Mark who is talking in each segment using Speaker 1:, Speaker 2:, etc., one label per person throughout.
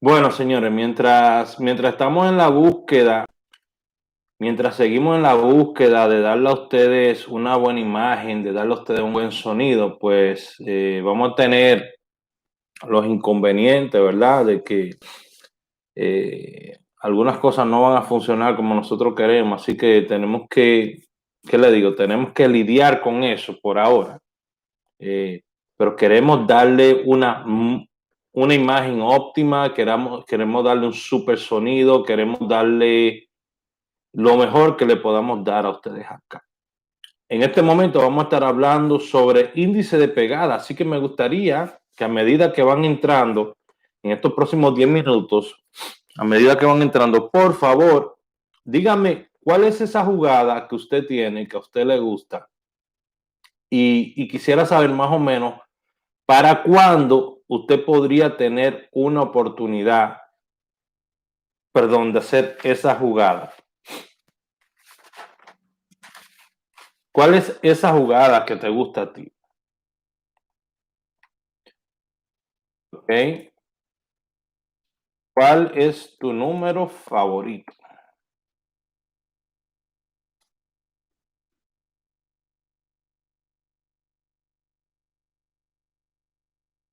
Speaker 1: Bueno, señores, mientras estamos en la búsqueda, mientras seguimos en la búsqueda de darle a ustedes una buena imagen, de darle a ustedes un buen sonido, pues vamos a tener los inconvenientes, ¿verdad? De que algunas cosas no van a funcionar como nosotros queremos, así que tenemos que, ¿qué le digo? Tenemos que lidiar con eso por ahora. Eh, pero queremos darle una imagen óptima, queremos darle un super sonido, queremos darle lo mejor que le podamos dar a ustedes acá. En este momento vamos a estar hablando sobre índice de pegada, así que me gustaría que a medida que van entrando en estos próximos 10 minutos, a medida que van entrando, por favor, dígame cuál es esa jugada que usted tiene, que a usted le gusta, y quisiera saber más o menos para cuándo usted podría tener una oportunidad, perdón, de hacer esa jugada. ¿Cuál es esa jugada que te gusta a ti? ¿Ok? ¿Cuál es tu número favorito?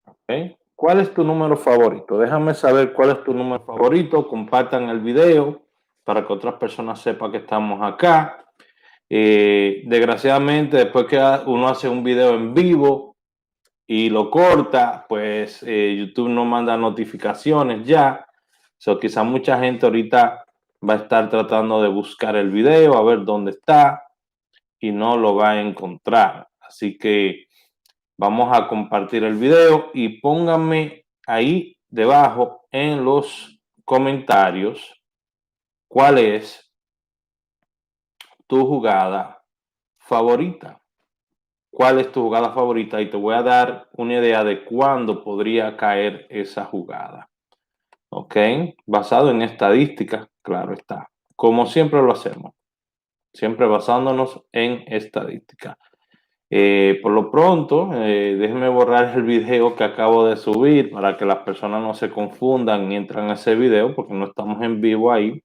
Speaker 1: ¿Ok? ¿Cuál es tu número favorito? Déjame saber cuál es tu número favorito. Compartan el video para que otras personas sepan que estamos acá. Desgraciadamente, después que uno hace un video en vivo y lo corta, pues YouTube no manda notificaciones ya. So, quizá mucha gente ahorita va a estar tratando de buscar el video, a ver dónde está y no lo va a encontrar. Así que vamos a compartir el video y pónganme ahí debajo en los comentarios cuál es tu jugada favorita. ¿Cuál es tu jugada favorita? Y te voy a dar una idea de cuándo podría caer esa jugada. ¿Ok? Basado en estadísticas, claro está. Como siempre lo hacemos. Siempre basándonos en estadísticas. Por lo pronto, déjenme borrar el video que acabo de subir para que las personas no se confundan y entran a ese video porque no estamos en vivo ahí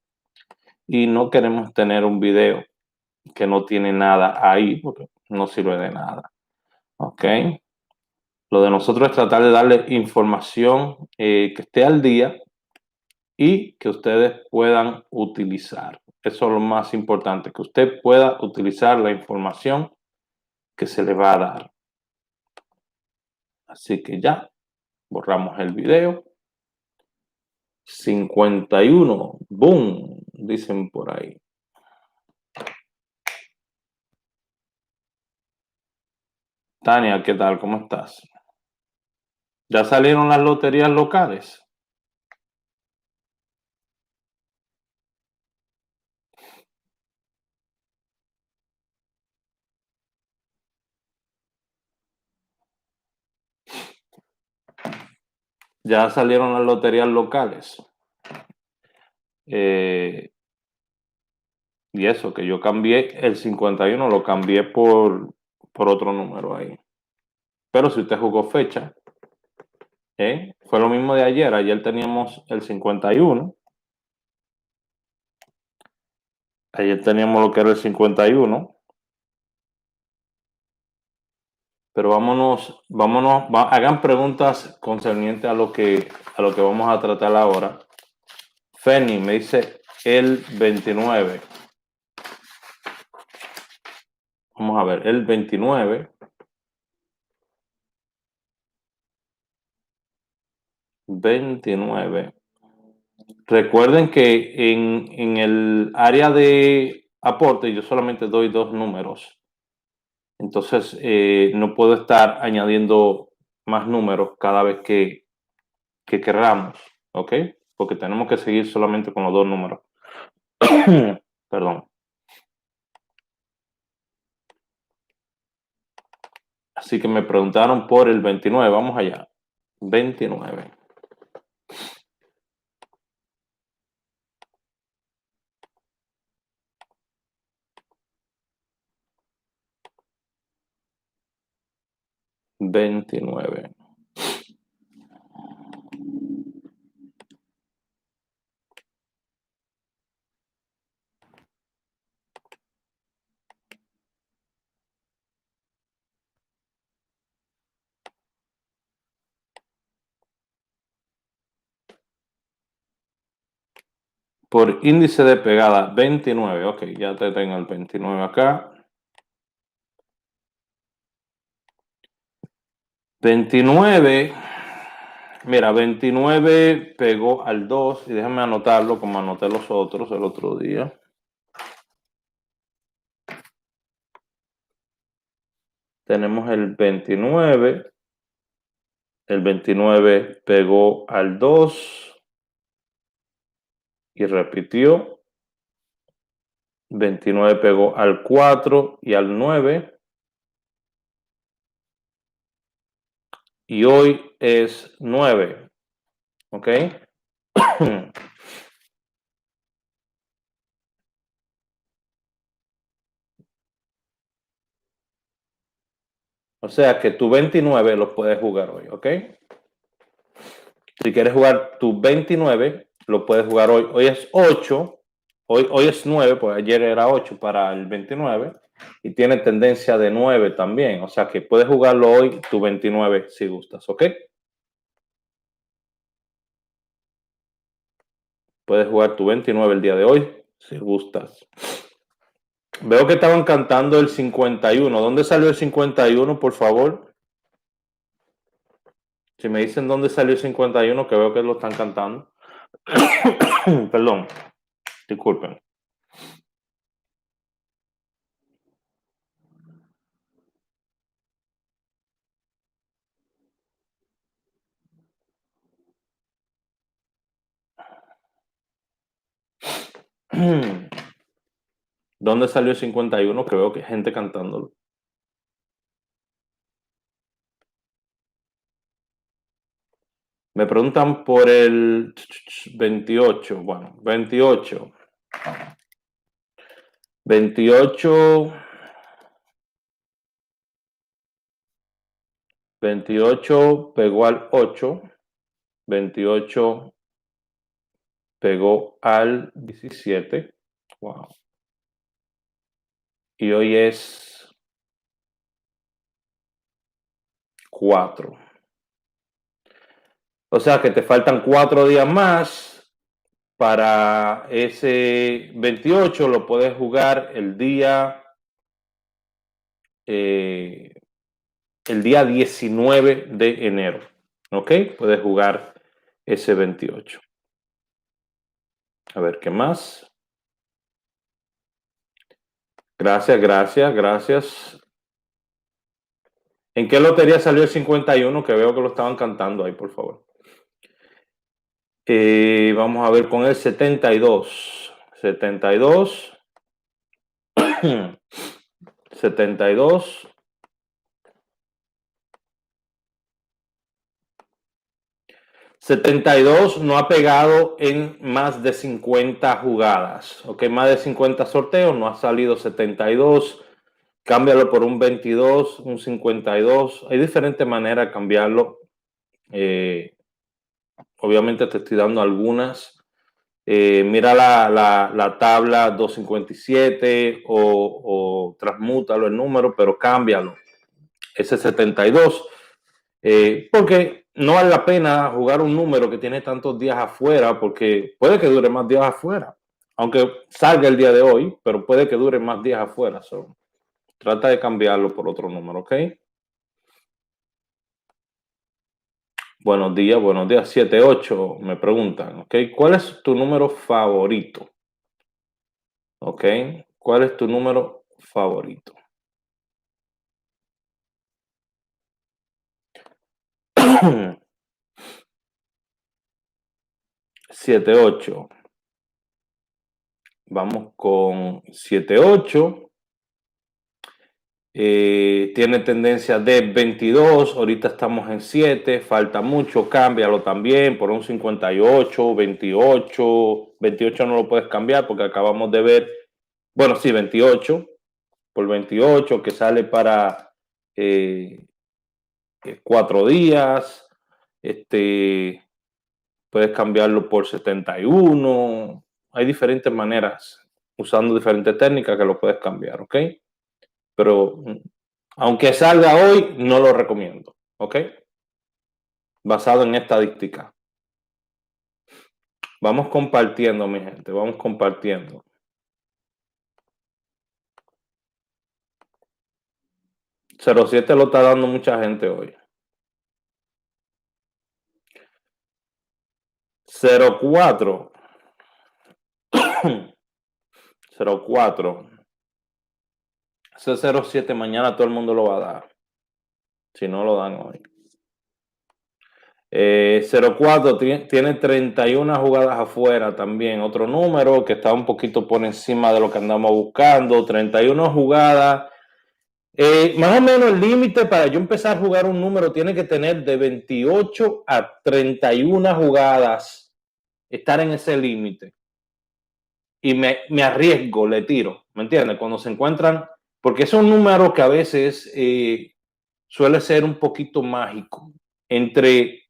Speaker 1: y no queremos tener un video que no tiene nada ahí porque no sirve de nada. ¿Ok? Lo de nosotros es tratar de darle información que esté al día y que ustedes puedan utilizar. Eso es lo más importante, que usted pueda utilizar la información que se le va a dar. Así que ya, borramos el video. 51, boom, dicen por ahí. Tania, ¿qué tal? ¿Cómo estás? ¿Ya salieron las loterías locales? Ya salieron las loterías locales. Eh, y eso, que yo cambié el 51, lo cambié por otro número ahí. Pero si usted jugó fecha, fue lo mismo de ayer. Ayer teníamos el 51. Ayer teníamos lo que era el 51. Pero hagan preguntas concernientes a lo que vamos a tratar ahora. Feni me dice el 29. Vamos a ver, el 29. 29. Recuerden que en el área de aporte yo solamente doy dos números. Entonces no puedo estar añadiendo más números cada vez que queramos. ¿Ok? Porque tenemos que seguir solamente con los dos números. Perdón. Así que me preguntaron por el 29. Vamos allá. 29. por índice de pegada, 29. Ok, ya te tengo el 29 acá. 29. Mira, 29 pegó al 2 y déjame anotarlo como anoté los otros el otro día. Tenemos el 29. El 29 pegó al 2 y repitió. 29 pegó al 4 y al 9. Y hoy es 9. ¿Ok? O sea que tu 29 lo puedes jugar hoy, ¿ok? Si quieres jugar tu 29, lo puedes jugar hoy. Hoy es 8, hoy es 9, pues ayer era 8 para el 29 y tiene tendencia de 9 también. O sea que puedes jugarlo hoy tu 29 si gustas, ¿ok? Puedes jugar tu 29 el día de hoy si gustas. Veo que estaban cantando el 51. ¿Dónde salió el 51, por favor? Si me dicen dónde salió el 51, que veo que lo están cantando. Perdón, disculpen. ¿Dónde salió el 51? Que veo que hay gente cantándolo. Me preguntan por el 28. Bueno, 28. 28. 28 pegó al 8. 28 pegó al 17. Wow. Y hoy es 4. O sea que te faltan 4 días más para ese 28. Lo puedes jugar el día 19 de enero. ¿Ok? Puedes jugar ese 28. A ver, ¿qué más? Gracias, gracias, gracias. ¿En qué lotería salió el 51? Que veo que lo estaban cantando ahí, por favor. Vamos a ver con el 72. 72. 72. 72 no ha pegado en más de 50 jugadas. Ok, más de 50 sorteos, no ha salido 72. Cámbialo por un 22, un 52. Hay diferentes maneras de cambiarlo. Obviamente te estoy dando algunas. Mira la tabla 257 o transmútalo el número, pero cámbialo. Ese 72. Porque no vale la pena jugar un número que tiene tantos días afuera, porque puede que dure más días afuera. Aunque salga el día de hoy, pero puede que dure más días afuera. So, trata de cambiarlo por otro número, ¿ok? Buenos días, 78 me preguntan, ¿ok? ¿Cuál es tu número favorito? ¿Ok? ¿Cuál es tu número favorito? 78. Vamos con 78. Tiene tendencia de 22. Ahorita estamos en 7. Falta mucho. Cámbialo también por un 58, 28. 28 no lo puedes cambiar porque acabamos de ver. Bueno, sí, 28. Por 28 que sale para 4 días. Puedes cambiarlo por 71. Hay diferentes maneras, usando diferentes técnicas que lo puedes cambiar, ¿ok? Pero aunque salga hoy, no lo recomiendo, ¿ok? Basado en estadística. Vamos compartiendo, mi gente, vamos compartiendo. Cero siete lo está dando mucha gente hoy. 04. 04. Ese 07 mañana todo el mundo lo va a dar. Si no lo dan hoy. 04 tiene 31 jugadas afuera también. Otro número que está un poquito por encima de lo que andamos buscando. 31 jugadas. Más o menos el límite para yo empezar a jugar un número tiene que tener de 28 a 31 jugadas. Estar en ese límite. Y me arriesgo, le tiro. ¿Me entiendes? Cuando se encuentran. Porque es un número que a veces suele ser un poquito mágico. Entre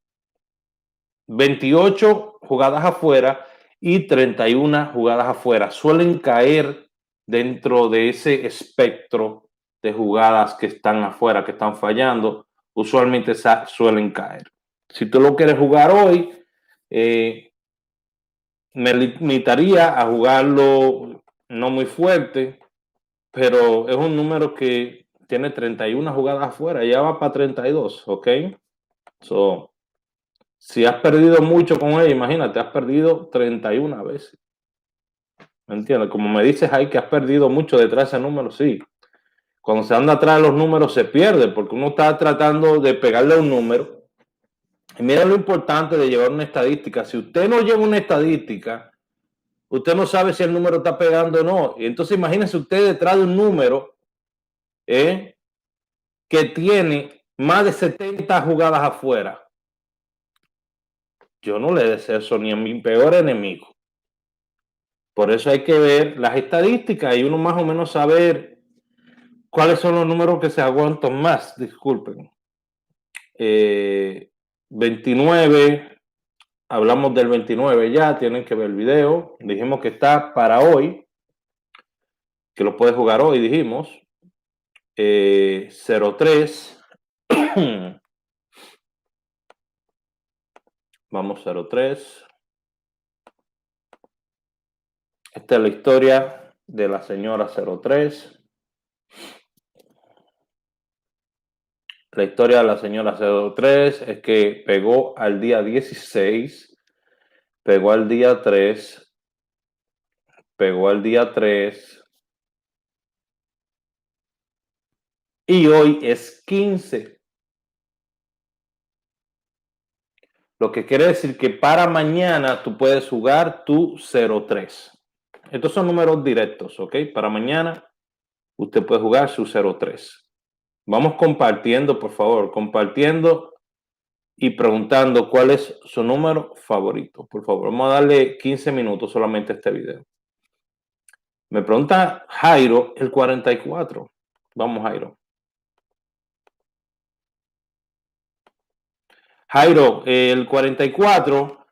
Speaker 1: 28 jugadas afuera y 31 jugadas afuera. Suelen caer dentro de ese espectro de jugadas que están afuera, que están fallando. Usualmente suelen caer. Si tú lo quieres jugar hoy, me limitaría a jugarlo no muy fuerte, pero es un número que tiene 31 jugadas afuera, ya va para 32, ¿ok? So, si has perdido mucho con ella, imagínate, has perdido 31 veces. ¿Me entiendes? Como me dices ahí que has perdido mucho detrás de ese número, sí. Cuando se anda atrás de los números se pierde, porque uno está tratando de pegarle a un número. Y mira lo importante de llevar una estadística. Si usted no lleva una estadística, usted no sabe si el número está pegando o no. Y entonces imagínese usted detrás de un número que tiene más de 70 jugadas afuera. Yo no le deseo eso ni a mi peor enemigo. Por eso hay que ver las estadísticas y uno más o menos saber cuáles son los números que se aguantan más. Disculpen. 29, hablamos del 29 ya, tienen que ver el video. Dijimos que está para hoy, que lo puedes jugar hoy, dijimos. 03. Vamos 03. Esta es la historia de la señora 03. La historia de la señora 03 es que pegó al día 16, pegó al día 3, pegó al día 3 y hoy es 15. Lo que quiere decir que para mañana tú puedes jugar tu 03. Estos son números directos, ¿ok? Para mañana usted puede jugar su 03. Vamos compartiendo, por favor, compartiendo y preguntando cuál es su número favorito. Por favor, vamos a darle 15 minutos solamente a este video. Me pregunta Jairo, el 44. Vamos, Jairo. Jairo, el 44,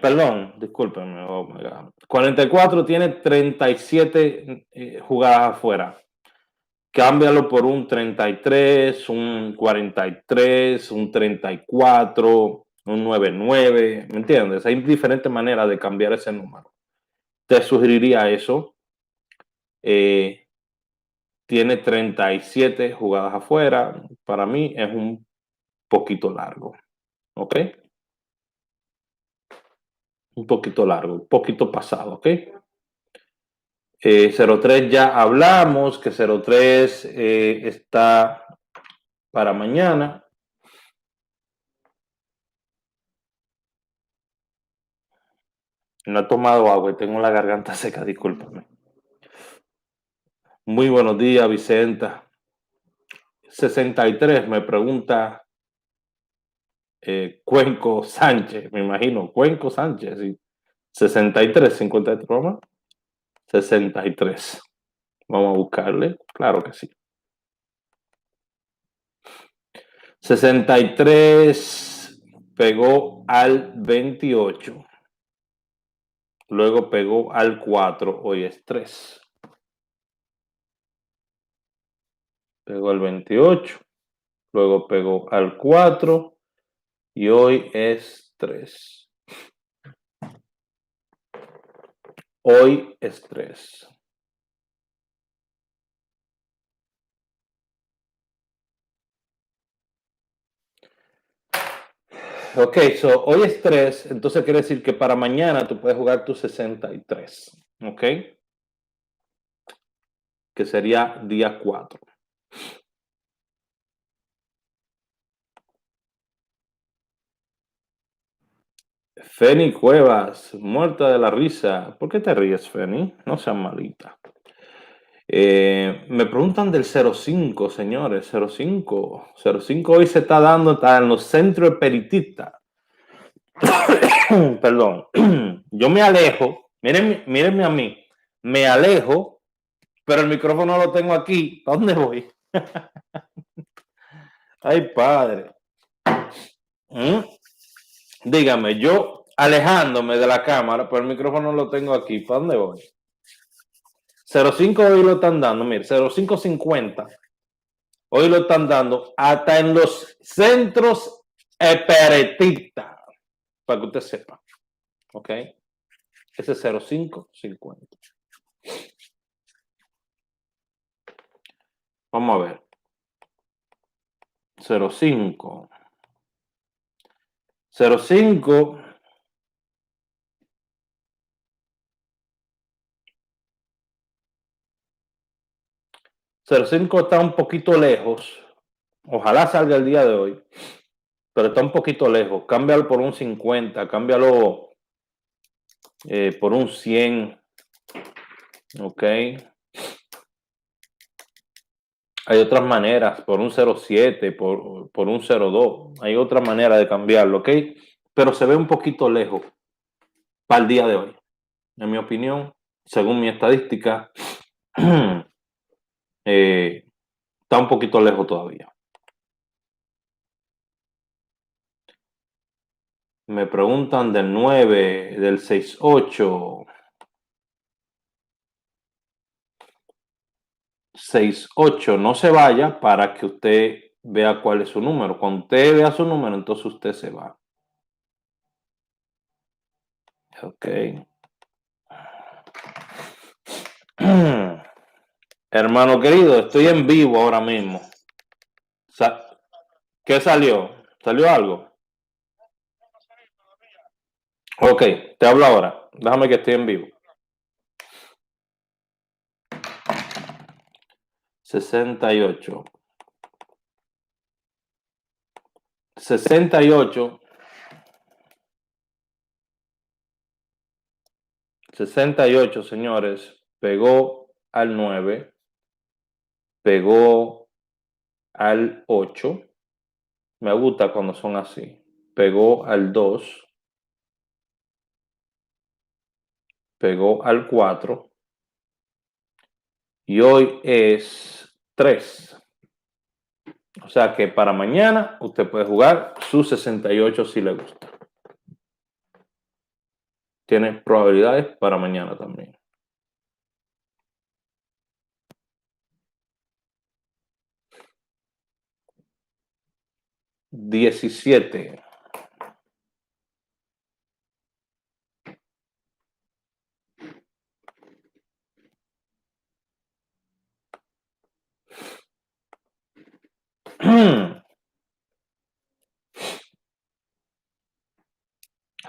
Speaker 1: perdón, discúlpenme, oh my God. 44 tiene 37 jugadas afuera. Cámbialo por un 33, un 43, un 34, un 99, ¿me entiendes? Hay diferentes maneras de cambiar ese número. Te sugeriría eso. Tiene 37 jugadas afuera. Para mí es un poquito largo. ¿Ok? Un poquito largo, un poquito pasado. ¿Ok? 03 ya hablamos, que 03 está para mañana. No he tomado agua y tengo la garganta seca, discúlpame. Muy buenos días, Vicenta. 63 me pregunta Cuenco Sánchez, me imagino. Cuenco Sánchez, sí. 63, 53, ¿no? 63. Vamos a buscarle. Claro que sí. 63 pegó al 28. Luego pegó al 4. Hoy es 3. Pegó al 28. Luego pegó al 4. Y hoy es 3. Hoy es 3. Ok, so hoy es 3, entonces quiere decir que para mañana tú puedes jugar tu 63, ok, que sería día 4. Feni Cuevas, muerta de la risa. ¿Por qué te ríes, Feni? No seas malita. Me preguntan del 05, señores. 05. 05 hoy se está dando, está en los centros espiritistas. Perdón. Yo me alejo. Mírenme a mí. Me alejo, pero el micrófono lo tengo aquí. ¿A dónde voy? Ay, padre. ¿Mm? Dígame, yo alejándome de la cámara, pero el micrófono lo tengo aquí. ¿Para dónde voy? 05 hoy lo están dando, mire, 0550. Hoy lo están dando hasta en los centros espiritistas, para que usted sepa. ¿Ok? Ese es 0550. Vamos a ver. 05. 05. 05 está un poquito lejos. Ojalá salga el día de hoy. Pero está un poquito lejos. Cámbialo por un 50. Cámbialo por un 100. ¿Ok? Hay otras maneras, por un 07, por un 02. Hay otra manera de cambiarlo, ¿ok? Pero se ve un poquito lejos para el día de hoy. En mi opinión, según mi estadística, está un poquito lejos todavía. Me preguntan del 9, del 68. 68, no se vaya para que usted vea cuál es su número. Cuando usted vea su número, entonces usted se va. Ok. Hermano querido, estoy en vivo ahora mismo. ¿Qué salió? ¿Salió algo? Ok, te hablo ahora. Déjame que estoy en vivo. 68. 68. 68, señores. Pegó al 9. Pegó al 8. Me gusta cuando son así. Pegó al 2. Pegó al 4. Y hoy es 3. O sea que para mañana usted puede jugar su 68 si le gusta. Tiene probabilidades para mañana también. $17.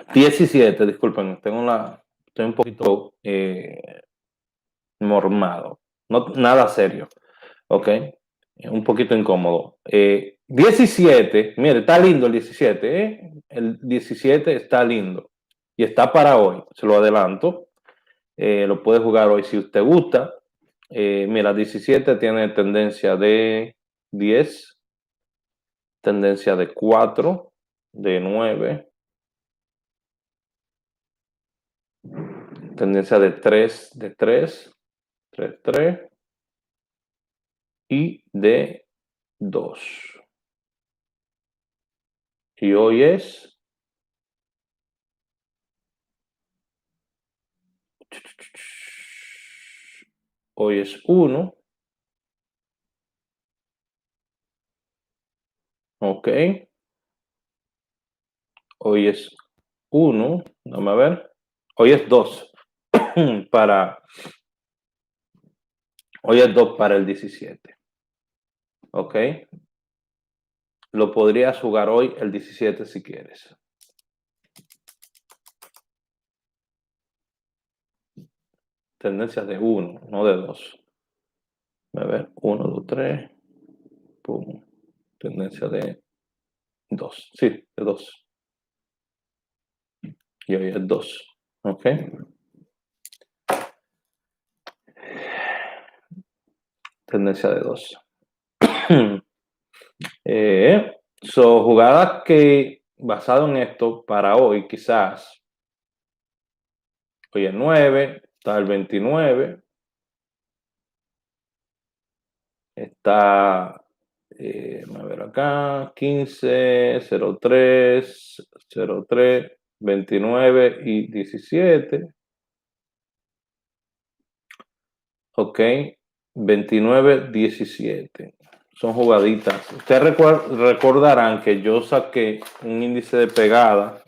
Speaker 1: $17, disculpen, estoy un poquito mormado. No, nada serio, ¿ok? Un poquito incómodo. 17, mire, está lindo el 17, ¿eh? El 17 está lindo. Y está para hoy, se lo adelanto. Lo puede jugar hoy si usted gusta. Mira, 17 tiene tendencia de 10, tendencia de 4, de 9, tendencia de 3, 3, 3 y de 2. Y hoy es 1, ok. Hoy es 1, vamos a ver. Hoy es 2. para... Hoy es 2 para el 17. ¿Ok? Lo podrías jugar hoy el 17 si quieres. Tendencia de 1, no de 2. A ver, 1, 2, 3. Pum. Tendencia de 2. Sí, de 2. Y hoy es 2. ¿Ok? Tendencia de 2. Jugadas que, basado en esto, para hoy quizás, hoy es 9, está el 29, está, a ver acá, 15, 03, 03, 29 y 17. Ok, 29, 17. Son jugaditas. Ustedes recordarán que yo saqué un índice de pegada,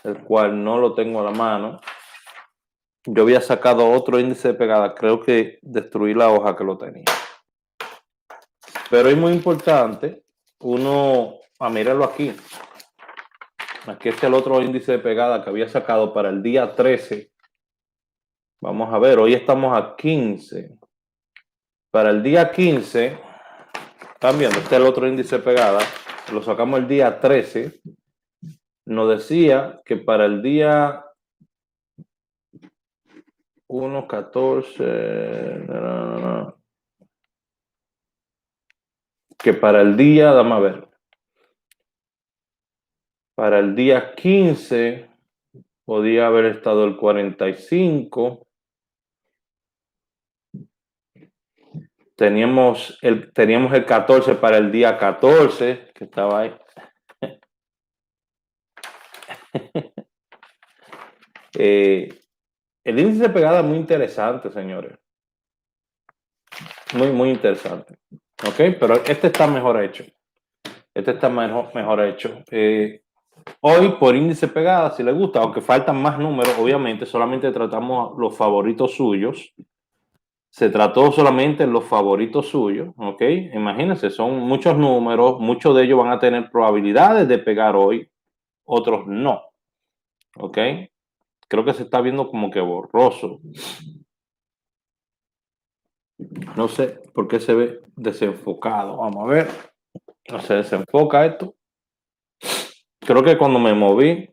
Speaker 1: el cual no lo tengo a la mano. Yo había sacado otro índice de pegada, creo que destruí la hoja que lo tenía. Pero es muy importante uno, míralo aquí. Aquí está el otro índice de pegada que había sacado para el día 13. Vamos a ver, hoy estamos a 15. Para el día 15, están viendo, este es el otro índice de pegada, lo sacamos el día 13. Nos decía que para el día 1, 14, que para el día, dame a ver, para el día 15 podía haber estado el 45. Teníamos el 14 para el día 14, que estaba ahí. El índice de pegada es muy interesante, señores. Muy, muy interesante. ¿Ok? Pero este está mejor hecho. Este está mejor hecho. Hoy, por índice de pegada, si les gusta, aunque faltan más números, obviamente, solamente tratamos los favoritos suyos. Se trató solamente los favoritos suyos, ¿ok? Imagínense, son muchos números, muchos de ellos van a tener probabilidades de pegar hoy, otros no, ¿ok? Creo que se está viendo como que borroso. No sé por qué se ve desenfocado. Vamos a ver. No se desenfoca esto. Creo que cuando me moví,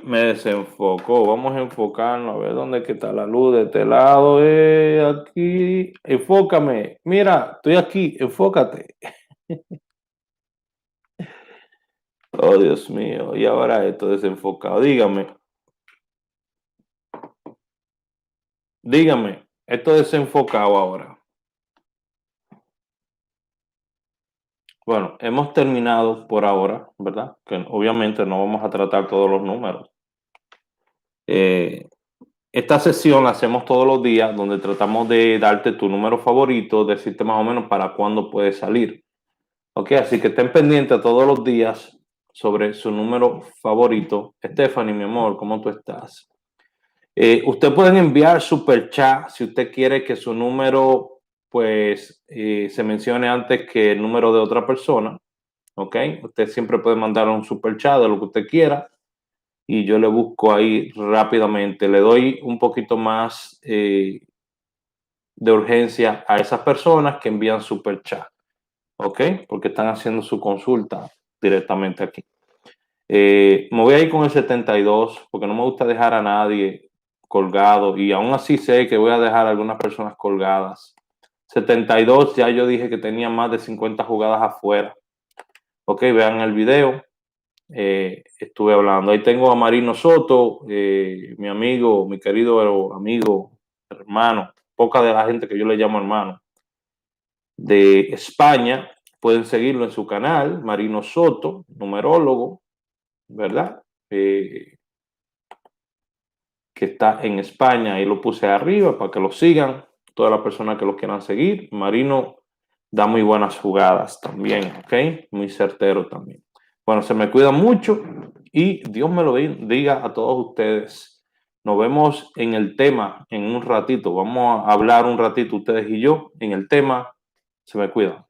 Speaker 1: me desenfocó. Vamos a enfocarnos, a ver dónde está la luz de este lado. Aquí. Enfócame. Mira, estoy aquí. Enfócate. Oh, Dios mío. Y ahora esto desenfocado. Dígame. Esto desenfocado ahora. Bueno, hemos terminado por ahora, ¿verdad? Que obviamente no vamos a tratar todos los números. Esta sesión la hacemos todos los días, donde tratamos de darte tu número favorito, decirte más o menos para cuándo puede salir. Ok, así que estén pendientes todos los días sobre su número favorito. Stephanie, mi amor, ¿cómo tú estás? Usted pueden enviar super chat si usted quiere que su número, pues, se mencione antes que el número de otra persona. Ok, usted siempre puede mandar un super chat de lo que usted quiera y yo le busco ahí rápidamente. Le doy un poquito más de urgencia a esas personas que envían super chat. Ok, porque están haciendo su consulta directamente aquí. Me voy a ir con el 72 porque no me gusta dejar a nadie colgado y aún así sé que voy a dejar a algunas personas colgadas. 72, ya yo dije que tenía más de 50 jugadas afuera. Ok, vean el video. Estuve hablando. Ahí tengo a Marino Soto, mi amigo, mi querido amigo, hermano, poca de la gente que yo le llamo hermano, de España. Pueden seguirlo en su canal, Marino Soto, numerólogo, ¿verdad? Que está en España. Ahí lo puse arriba para que lo sigan. Todas las personas que lo quieran seguir. Marino da muy buenas jugadas también, ¿ok? Muy certero también. Bueno, se me cuida mucho y Dios me lo diga a todos ustedes. Nos vemos en el tema en un ratito. Vamos a hablar un ratito ustedes y yo en el tema. Se me cuidan.